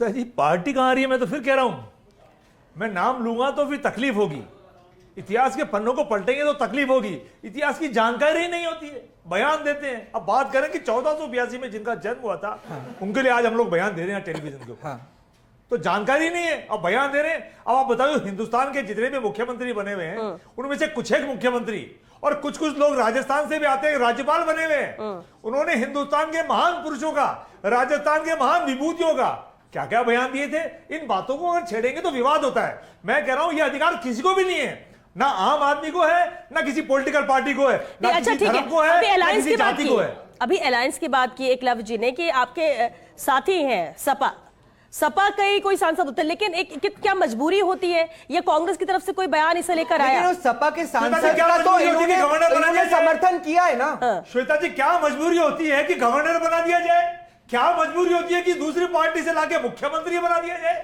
तो जी पार्टी कहां आ रही है? मैं तो फिर कह रहा हूं, मैं नाम लूंगा तो फिर तकलीफ होगी। इतिहास के पन्नों को पलटेंगे तो तकलीफ होगी। इतिहास की जानकारी नहीं होती है, बयान देते हैं। अब बात करें कि 1482 में जिनका जन्म हुआ था, उनके लिए आज हम लोग बयान दे रहे हैं टेलीविजन के ऊपर। तो जानकारी नहीं है, अब बयान दे रहे हैं। अब आप बताओ, हिंदुस्तान के जितने भी मुख्यमंत्री बने हुए हैं उनमें से कुछ एक मुख्यमंत्री और कुछ कुछ लोग राजस्थान से भी आते हैं, राज्यपाल बने हुए हैं। उन्होंने हिंदुस्तान के महान पुरुषों का, राजस्थान के महान विभूतियों का क्या क्या बयान दिए थे। इन बातों को अगर छेड़ेंगे तो विवाद होता है। मैं कह रहा हूं, यह अधिकार किसी को भी नहीं है, ना आम आदमी को है, ना किसी पॉलिटिकल पार्टी को है, ना किसी धर्म को है, ना किसी जाति को है। अभी अलायंस की बात की एकलव्य जी ने कि आपके साथी हैं सपा का कोई सांसद होते हैं, लेकिन एक क्या मजबूरी होती है? ये कांग्रेस की तरफ से कोई बयान इसे लेकर आया? सपा के सांसद का तो इन्होंने समर्थन किया है ना। श्वेता जी, क्या मजबूरी होती है कि गवर्नर बना दिया जाए? क्या मजबूरी होती है कि दूसरी पार्टी से लाके मुख्यमंत्री बना दिया जाए?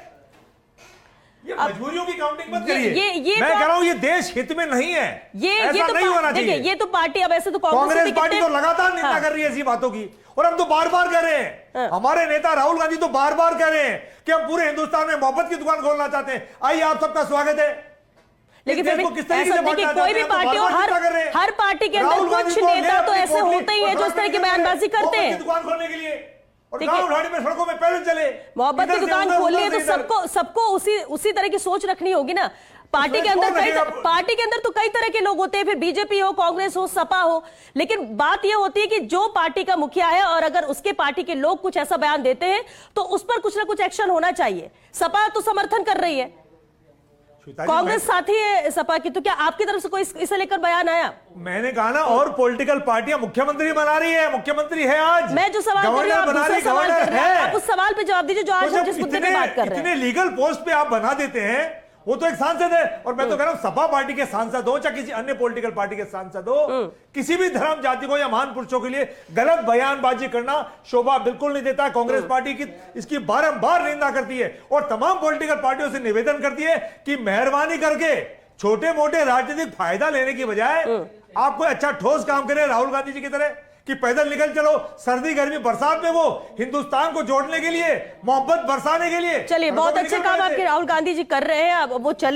ये मजबूरियों की काउंटिंग मत करिए। मैं कह रहा हूं, ये देश हित में नहीं है, ऐसा नहीं होना चाहिए। ये तो पार्टी, अब ऐसे तो कांग्रेस पार्टी तो लगातार निंदा कर रही है ऐसी बातों की, और हम तो बार बार कह रहे हैं। हमारे नेता राहुल गांधी तो बार बार कह रहे हैं कि हम पूरे हिंदुस्तान में मोहब्बत की दुकान खोलना चाहते हैं। आइए, आप सबका स्वागत है। लेकिन किस तरीके से कोई भी पार्टी हो, हर पार्टी के अंदर कुछ नेता तो ऐसे होते ही हैं जो इस तरह की बयानबाजी करते हैं। दुकान खोलने के लिए और गांव उठाने में, सड़कों में पैदल चले, मोहब्बत की दुकान खोलनी है तो सबको उसी तरह की सोच रखनी होगी ना। पार्टी के अंदर तो कई तरह के लोग होते हैं, फिर बीजेपी हो, कांग्रेस हो, सपा हो, लेकिन बात यह होती है कि जो पार्टी का मुखिया है और अगर उसके पार्टी के लोग कुछ ऐसा बयान देते हैं तो उस पर कुछ ना कुछ एक्शन होना चाहिए। सपा तो समर्थन कर रही है, कांग्रेस साथी है सपा की, तो क्या आपकी तरफ से कोई इसे लेकर बयान आया? मैंने कहा ना, और पॉलिटिकल पार्टियां मुख्यमंत्री बना रही है, मुख्यमंत्री है आज। मैं जो सवाल कर रही हूं, आप दूसरा सवाल कर रहे हैं। आप उस सवाल पे जवाब दीजिए जो आज हम जिस मुद्दे पे बात कर रहे हैं। इतने लीगल पोस्ट पे आप बना देते हैं, वो तो एक सांसद है। और मैं तो कह रहा हूं, सपा पार्टी के सांसद हो चाहे किसी अन्य पॉलिटिकल पार्टी के सांसद हो, किसी भी धर्म जाति को या महान पुरुषों के लिए गलत बयानबाजी करना शोभा बिल्कुल नहीं देता। कांग्रेस पार्टी की इसकी बारंबार निंदा करती है और तमाम पॉलिटिकल पार्टियों से निवेदन करती है कि मेहरबानी करके छोटे मोटे राजनीतिक फायदा लेने की बजाय आप कोई अच्छा ठोस काम करें, राहुल गांधी जी की तरह, कि पैदल निकल चलो सर्दी गर्मी बरसात में, वो हिंदुस्तान को जोड़ने के लिए, मोहब्बत बरसाने के लिए। चलिए, बहुत अच्छे काम आपके राहुल गांधी जी कर रहे हैं। अब वो चले